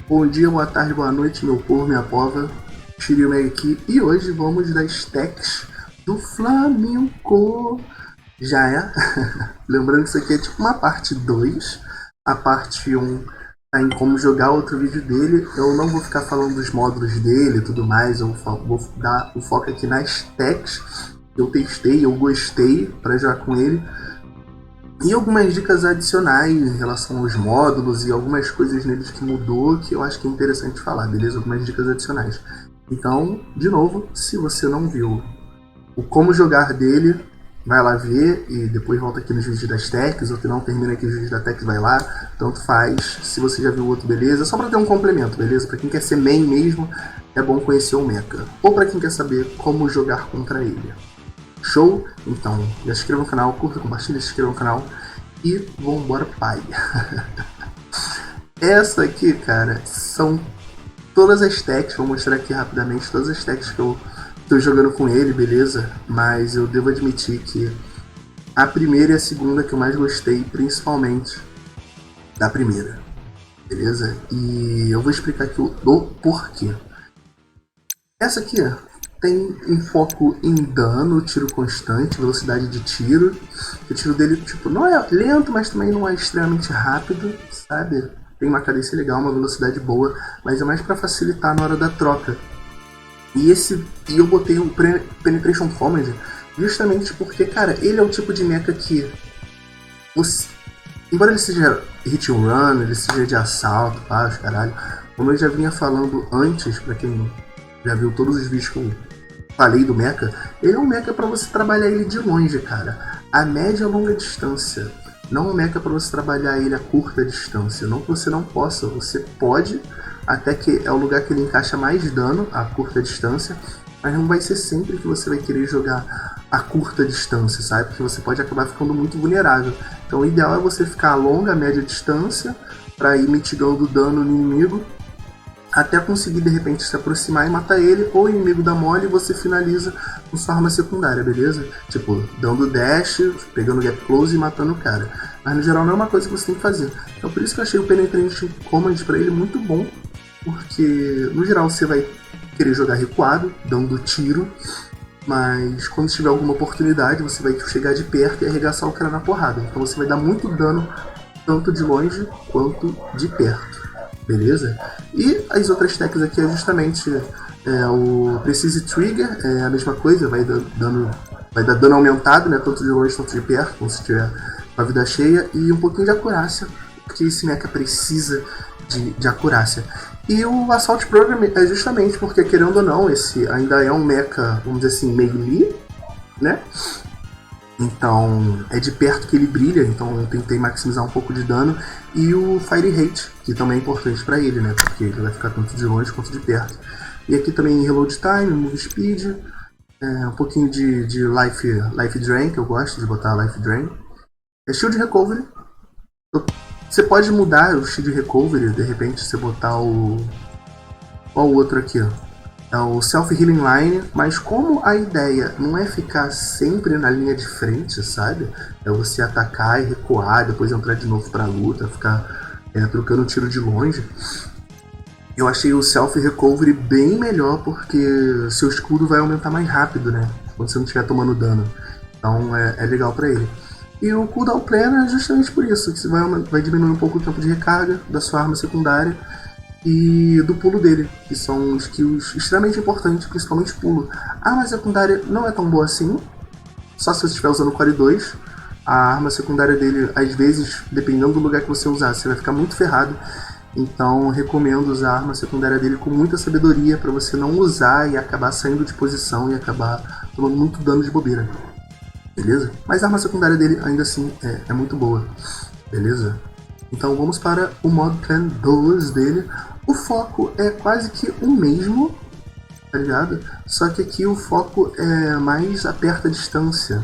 Bom dia, boa tarde, boa noite, meu povo, minha pova. Shiryu Meg aqui e hoje vamos das stacks do Flamengo. Já é? Lembrando que isso aqui é tipo uma parte 2. A parte um tá em como jogar outro vídeo dele. Eu não vou ficar falando dos módulos dele e tudo mais. Eu vou dar o foco aqui nas stacks que eu testei, eu gostei para jogar com ele. E algumas dicas adicionais em relação aos módulos e algumas coisas neles que mudou que eu acho que é interessante falar, beleza? Algumas dicas adicionais. Então, de novo, se você não viu o como jogar dele, vai lá ver e depois volta aqui nos vídeos das techs, ou que não termina aqui os vídeos da tech, vai lá, tanto faz. Se você já viu o outro, beleza? Só para ter um complemento, beleza? Para quem quer ser main mesmo, é bom conhecer o mecha. Ou para quem quer saber como jogar contra ele. Show? Então, já se inscreva no canal, curta, compartilha, se inscreva no canal e vambora, pai. Essa aqui, cara, são todas as techs, vou mostrar aqui rapidamente todas as techs que eu tô jogando com ele, beleza? Mas eu devo admitir que a primeira e a segunda que eu mais gostei, principalmente da primeira, beleza? E eu vou explicar aqui o porquê. Essa aqui, tem um foco em dano, tiro constante, velocidade de tiro. O tiro dele, tipo, não é lento, mas também não é extremamente rápido, sabe? Tem uma cadência legal, uma velocidade boa, mas é mais para facilitar na hora da troca. E eu botei o Penetration Comedy justamente porque, cara, ele é o tipo de mecha que, embora ele seja hit and run, ele seja de assalto, pá, caralho, como eu já vinha falando antes, pra quem já viu todos os vídeos que eu falei do mecha, ele é um mecha para você trabalhar ele de longe, cara. A média e a longa distância. Não um mecha para você trabalhar ele a curta distância. Não que você não possa, você pode, até que é o lugar que ele encaixa mais dano a curta distância, mas não vai ser sempre que você vai querer jogar a curta distância, sabe? Porque você pode acabar ficando muito vulnerável. Então o ideal é você ficar a longa, média distância, para ir mitigando o dano no inimigo, até conseguir de repente se aproximar e matar ele, ou o inimigo dá mole e você finaliza com sua arma secundária, beleza? Tipo, dando dash, pegando gap close e matando o cara. Mas no geral não é uma coisa que você tem que fazer. Então por isso que eu achei o Penetration Command pra ele muito bom, porque no geral você vai querer jogar recuado, dando tiro, mas quando tiver alguma oportunidade você vai chegar de perto e arregaçar o cara na porrada. Então você vai dar muito dano, tanto de longe quanto de perto. Beleza? E as outras techs aqui é justamente o Precise Trigger, é a mesma coisa, vai dar dano aumentado, né, tanto de longe quanto de perto, como se tiver com a vida cheia, e um pouquinho de acurácia, porque esse mecha precisa de acurácia. E o Assault Program é justamente porque, querendo ou não, esse ainda é um mecha, vamos dizer assim, melee, né? Então é de perto que ele brilha, então eu tentei maximizar um pouco de dano. E o Fire Rate, que também é importante para ele, né? Porque ele vai ficar tanto de longe quanto de perto. E aqui também Reload Time, Move Speed, um pouquinho de life Drain, que eu gosto de botar Life Drain. Shield Recovery. Você pode mudar o Shield Recovery, de repente você botar o... Qual o outro aqui, ó? É o Self-Healing Line, mas como a ideia não é ficar sempre na linha de frente, sabe? É você atacar e recuar, depois entrar de novo pra luta, ficar trocando tiro de longe. Eu achei o Self-Recovery bem melhor, porque seu escudo vai aumentar mais rápido, né? Quando você não estiver tomando dano. Então é legal pra ele. E o Cooldown Planner é justamente por isso, que você vai diminuir um pouco o tempo de recarga da sua arma secundária e do pulo dele, que são skills extremamente importantes, principalmente pulo. A arma secundária não é tão boa assim, só se você estiver usando o Core 2. A arma secundária dele, às vezes, dependendo do lugar que você usar, você vai ficar muito ferrado. Então recomendo usar a arma secundária dele com muita sabedoria para você não usar e acabar saindo de posição e acabar tomando muito dano de bobeira. Beleza? Mas a arma secundária dele ainda assim é muito boa. Beleza? Então vamos para o modo Plan 2 dele. O foco é quase que o mesmo, tá ligado? Só que aqui o foco é mais a perto distância,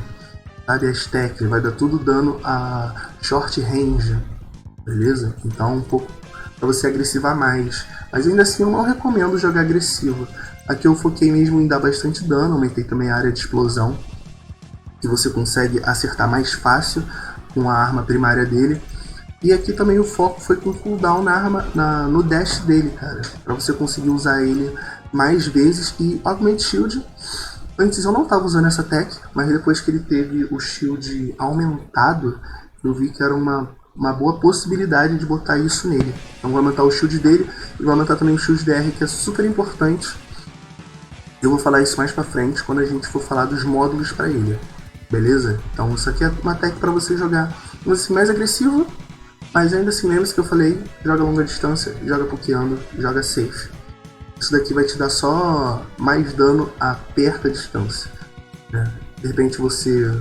sabe? As techs, vai dar tudo dano a short range, beleza? Então um pouco para você agressivar mais. Mas ainda assim eu não recomendo jogar agressivo. Aqui eu foquei mesmo em dar bastante dano, aumentei também a área de explosão, que você consegue acertar mais fácil com a arma primária dele. E aqui também o foco foi com o cooldown na arma, no dash dele, cara. Pra você conseguir usar ele mais vezes. E Augment Shield, antes eu não tava usando essa tech, mas depois que ele teve o shield aumentado, eu vi que era uma boa possibilidade de botar isso nele. Então vou aumentar o shield dele e vou aumentar também o shield DR, que é super importante. Eu vou falar isso mais pra frente, quando a gente for falar dos módulos pra ele. Beleza? Então isso aqui é uma tech pra você jogar mais agressivo, mas ainda assim, lembre-se que eu falei, joga longa distância, joga pokeando, joga safe. Isso daqui vai te dar só mais dano a perto da distância, né? De repente você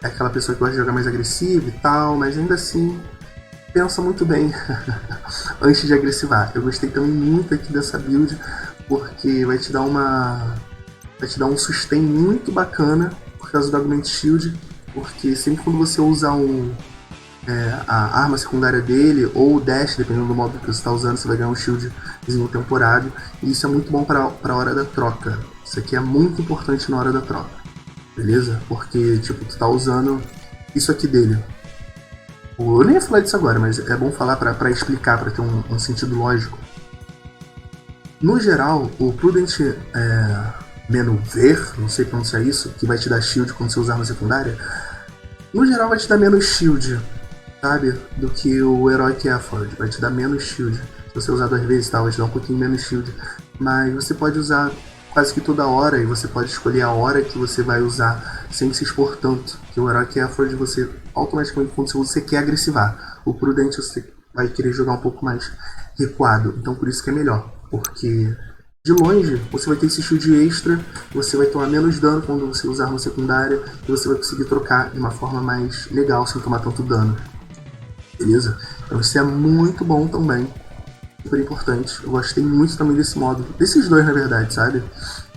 é aquela pessoa que gosta de jogar mais agressivo e tal, mas ainda assim, pensa muito bem antes de agressivar. Eu gostei também muito aqui dessa build, porque vai te dar um sustain muito bacana por causa do Augment Shield, porque sempre quando você usar a arma secundária dele ou o dash, dependendo do modo que você está usando, você vai ganhar um shieldzinho temporário, e isso é muito bom para a hora da troca. Isso aqui é muito importante na hora da troca, beleza? Porque tipo, tu tá usando isso aqui dele. Eu nem ia falar disso agora, mas é bom falar para explicar, para ter um sentido lógico. No geral, o Prudent Maneuver, não sei pronunciar isso, que vai te dar shield quando você usar arma secundária, no geral vai te dar menos shield, sabe, do que o Heroic Effort, vai te dar menos shield. Se você usar 2 vezes, tá, vai te dar um pouquinho menos shield, mas você pode usar quase que toda hora, e você pode escolher a hora que você vai usar sem se expor tanto, que o Heroic Effort você automaticamente, quando você quer agressivar, o Prudent você vai querer jogar um pouco mais recuado, então por isso que é melhor, porque de longe você vai ter esse shield extra, você vai tomar menos dano quando você usar arma secundária, e você vai conseguir trocar de uma forma mais legal, sem tomar tanto dano. Beleza? Então isso é muito bom também, super importante. Eu gostei muito também desse modo, desses dois na verdade, sabe?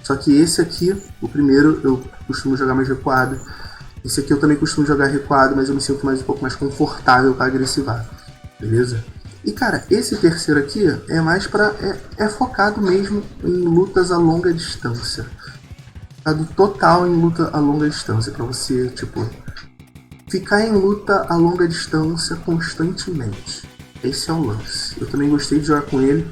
Só que esse aqui, o primeiro, eu costumo jogar mais recuado. Esse aqui eu também costumo jogar recuado, mas eu me sinto um pouco mais confortável para agressivar. Beleza? E cara, esse terceiro aqui é mais pra... é focado mesmo em lutas a longa distância. Focado total em luta a longa distância, pra você, tipo, ficar em luta a longa distância constantemente. Esse é o lance. Eu também gostei de jogar com ele,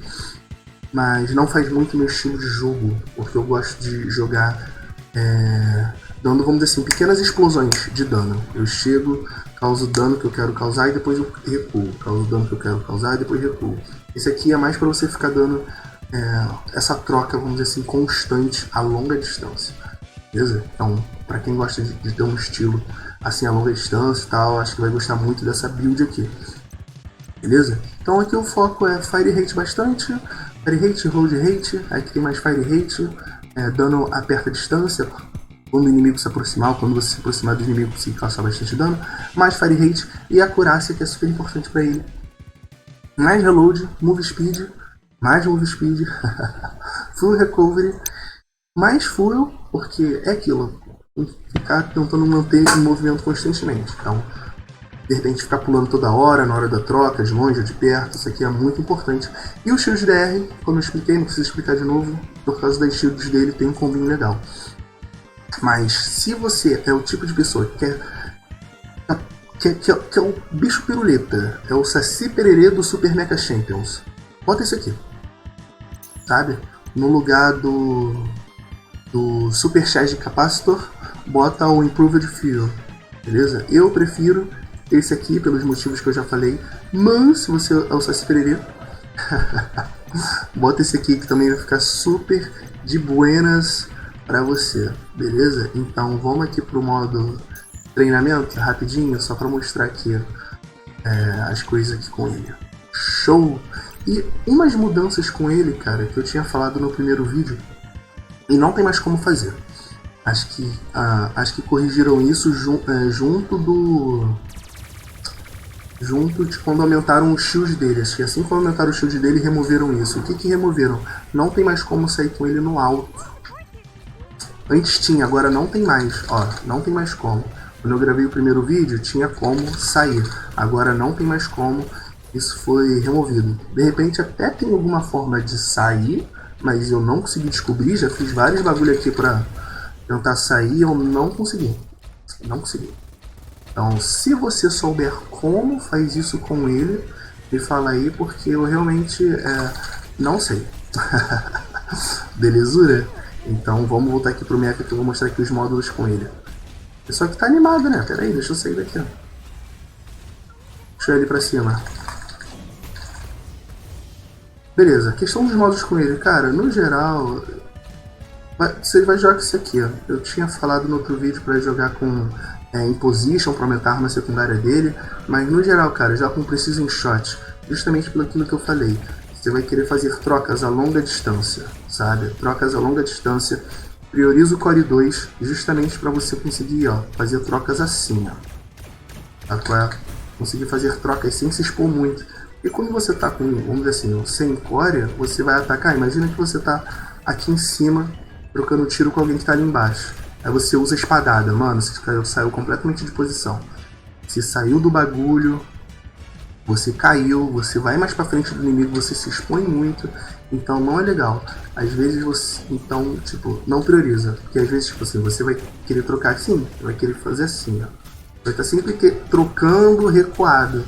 mas não faz muito meu estilo de jogo, porque eu gosto de jogar dando, vamos dizer assim, pequenas explosões de dano. Eu chego, causo o dano que eu quero causar e depois eu recuo. Causo o dano que eu quero causar e depois recuo. Esse aqui é mais para você ficar dando essa troca, vamos dizer assim, constante a longa distância. Beleza? Então, para quem gosta de ter um estilo assim a longa distância e tal, acho que vai gostar muito dessa build aqui. Beleza? Então aqui o foco é Fire Rate bastante, Fire Rate, Hold Rate, aí que tem mais Fire Rate, dano a perto distância, quando o inimigo se aproximar, ou quando você se aproximar do inimigo conseguir causar bastante dano, mais Fire Rate e acurácia, que é super importante para ele. Mais Reload, Move Speed, mais Move Speed, Full Recovery, mais Fuel, porque é aquilo, ficar tentando manter em movimento constantemente. Então, de repente ficar pulando toda hora, na hora da troca, de longe ou de perto, isso aqui é muito importante. E o Shield DR, como eu expliquei, não preciso explicar de novo, por causa das shields dele tem um combinho legal. Mas se você é o tipo de pessoa que é o bicho piruleta, é o Saci Pererê do Super Mecha Champions, bota isso aqui, sabe? No lugar do Super Charge Capacitor, bota o Improved Fuel, beleza? Eu prefiro esse aqui, pelos motivos que eu já falei, mas se você é o Saci Pererê, bota esse aqui que também vai ficar super de buenas pra você, beleza? Então vamos aqui pro modo treinamento, rapidinho, só pra mostrar aqui as coisas aqui com ele. Show! E umas mudanças com ele, cara, que eu tinha falado no primeiro vídeo, e não tem mais como fazer. Acho que corrigiram isso junto de quando aumentaram o shield dele. Acho que assim quando aumentaram o shield dele, removeram isso. O que removeram? Não tem mais como sair com ele no alto. Antes tinha, agora não tem mais. Ó, não tem mais como. Quando eu gravei o primeiro vídeo, tinha como sair. Agora não tem mais como. Isso foi removido. De repente até tem alguma forma de sair, mas eu não consegui descobrir. Já fiz vários bagulho aqui pra tentar sair, eu não consegui. Não consegui. Então, se você souber como faz isso com ele, me fala aí, porque eu realmente não sei. Belezura? Então vamos voltar aqui pro Mecha que eu vou mostrar aqui os módulos com ele. Só que tá animado, né? Pera aí, deixa eu sair daqui. Deixa eu ir ali pra cima. Beleza, questão dos módulos com ele. Cara, no geral, você vai jogar com isso aqui, ó. Eu tinha falado no outro vídeo pra jogar com Imposition, pra aumentar a arma secundária dele. Mas no geral, cara, já com Precision Shot. Justamente pelo aquilo que eu falei. Você vai querer fazer trocas a longa distância, sabe? Trocas a longa distância. Prioriza o Core 2 justamente para você conseguir, ó, fazer trocas assim, ó. Tá? Conseguir fazer trocas sem se expor muito. E quando você tá com, vamos dizer assim, sem core, você vai atacar. Imagina que você tá aqui em cima trocando tiro com alguém que tá ali embaixo. Aí você usa a espadada. Mano, você saiu completamente de posição. Você saiu do bagulho, você caiu, você vai mais pra frente do inimigo, você se expõe muito, então não é legal. Às vezes você, então, tipo, não prioriza, porque às vezes, tipo assim, você vai querer trocar assim, vai querer fazer assim, ó. Vai estar sempre trocando recuado.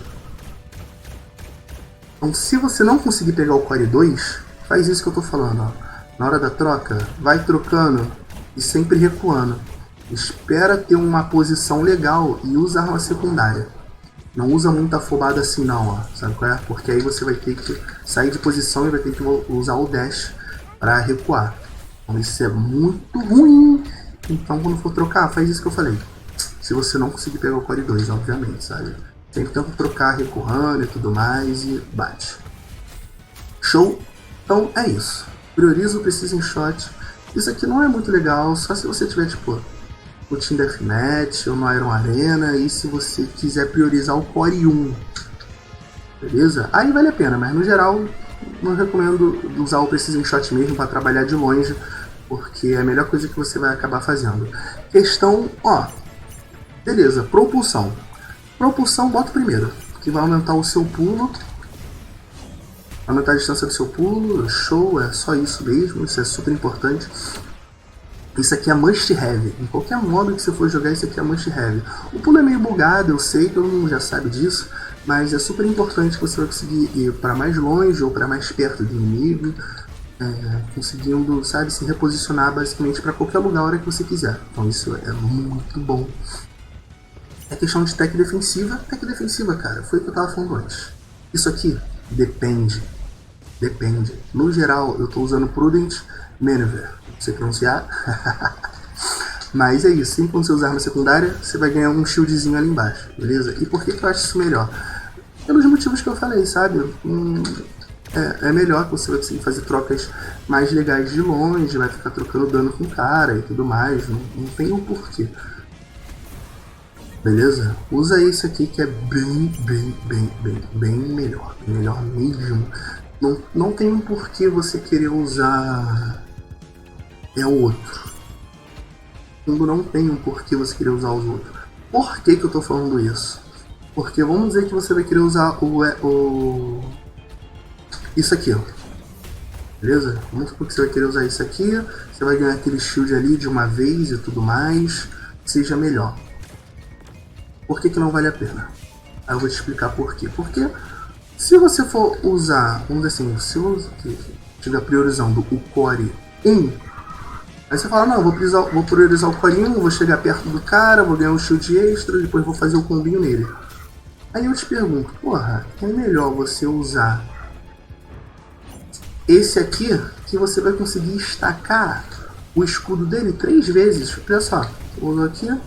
Então, se você não conseguir pegar o Core 2, faz isso que eu tô falando, ó. Na hora da troca, vai trocando e sempre recuando. Espera ter uma posição legal e usa arma secundária. Não usa muito afobado assim não, ó. Sabe qual é? Porque aí você vai ter que sair de posição e vai ter que usar o dash para recuar. Então isso é muito ruim. Então quando for trocar, faz isso que eu falei. Se você não conseguir pegar o Core 2, obviamente, sabe? Sempre tenta trocar recuando e tudo mais e bate. Show? Então é isso. Prioriza o Precision Shot. Isso aqui não é muito legal, só se você tiver tipo no Team Deathmatch ou no Iron Arena, e se você quiser priorizar o Core 1, beleza? Aí vale a pena, mas no geral não recomendo usar o Precision Shot mesmo para trabalhar de longe, porque é a melhor coisa que você vai acabar fazendo. Questão, ó, beleza, propulsão. Propulsão bota primeiro, que vai aumentar o seu pulo, aumentar a distância do seu pulo, show, é só isso mesmo, isso é super importante. Isso aqui é must have. Em qualquer modo que você for jogar, isso aqui é must have. O pulo é meio bugado, eu sei, todo mundo já sabe disso, mas é super importante que você vai conseguir ir para mais longe ou para mais perto do inimigo, conseguindo, sabe, se reposicionar basicamente para qualquer lugar a hora que você quiser. Então isso é muito bom. É questão de tech defensiva. Tech defensiva, cara, foi o que eu tava falando antes. Isso aqui depende. Depende. No geral, eu tô usando Prudent Maneuver. Sei pronunciar. Mas é isso, sempre quando você usar arma secundária, você vai ganhar um shieldzinho ali embaixo, beleza? E por que eu acho isso melhor? Pelos motivos que eu falei, sabe? É melhor que você vai conseguir fazer trocas mais legais de longe, vai ficar trocando dano com o cara e tudo mais, não tem um porquê. Beleza? Usa esse aqui que é bem melhor. Melhor mesmo. Não tem um porquê você querer usar o outro. Quando não tem um porquê você querer usar os outros. Por que eu tô falando isso? Porque vamos dizer que você vai querer usar isso aqui, ó. Beleza? Vamos supor que você vai querer usar isso aqui. Você vai ganhar aquele shield ali de uma vez e tudo mais. Seja melhor. Por que não vale a pena? Aí eu vou te explicar por quê. Porque se você for usar, vamos dizer assim, se você estiver priorizando o Core 1, aí você fala, não, vou priorizar o Core 1, vou chegar perto do cara, vou ganhar um shield extra, depois vou fazer o combinho nele. Aí eu te pergunto, porra, é melhor você usar esse aqui, que você vai conseguir estacar o escudo dele 3 vezes. Olha só, usa aqui,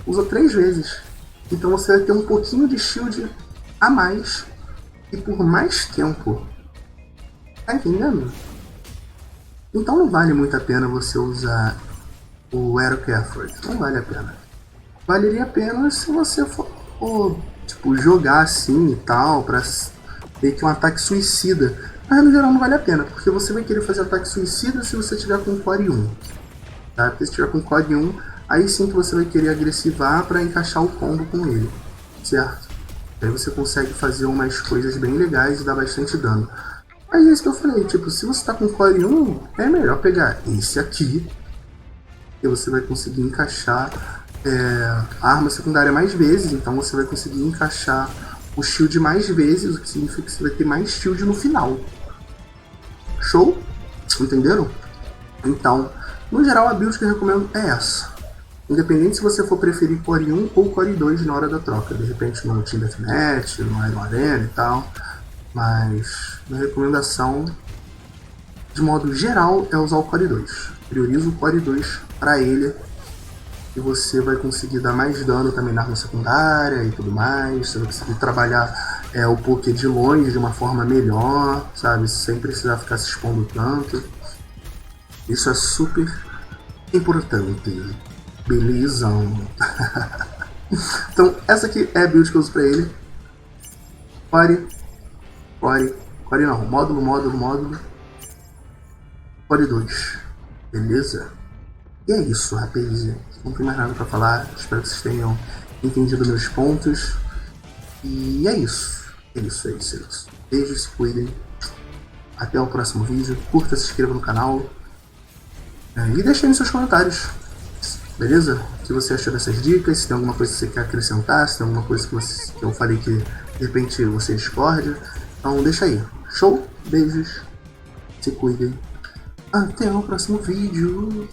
usa 3 vezes. Então você vai ter um pouquinho de shield a mais e por mais tempo. Tá entendendo? Então não vale muito a pena você usar o Heroic Effort. Não vale a pena. Valeria a pena se você for tipo, jogar assim e tal, pra ter que um ataque suicida. Mas no geral não vale a pena, porque você vai querer fazer ataque suicida se você tiver com Core 1. Tá? Porque se tiver com Core 1, aí sim que você vai querer agressivar para encaixar o combo com ele. Certo? Aí você consegue fazer umas coisas bem legais e dar bastante dano. Mas é isso que eu falei, tipo, se você tá com Core 1, é melhor pegar esse aqui, que você vai conseguir encaixar a arma secundária mais vezes, então você vai conseguir encaixar o shield mais vezes, o que significa que você vai ter mais shield no final. Show? Entenderam? Então, no geral, a build que eu recomendo é essa. Independente se você for preferir Core 1 ou Core 2 na hora da troca. De repente no Team Deathmatch, no Iron Arena e tal. Mas minha recomendação, de modo geral, é usar o Core 2. Prioriza o Core 2 para ele. E você vai conseguir dar mais dano também na arma secundária e tudo mais. Você vai conseguir trabalhar o poké de longe de uma forma melhor, sabe? Sem precisar ficar se expondo tanto. Isso é super importante. Belezão. Então, essa aqui é a build que eu uso pra ele. Core não. Módulo. Core 2. Beleza? E é isso, rapaz. Não tem mais nada pra falar. Espero que vocês tenham entendido meus pontos. E é isso. É isso. Beijos, se cuidem. Até o próximo vídeo. Curta, se inscreva no canal. E deixe aí nos seus comentários. Beleza? O que você achou dessas dicas? Se tem alguma coisa que você quer acrescentar, se tem alguma coisa que eu falei que de repente você discorda. Então deixa aí. Show? Beijos. Se cuidem. Até o próximo vídeo.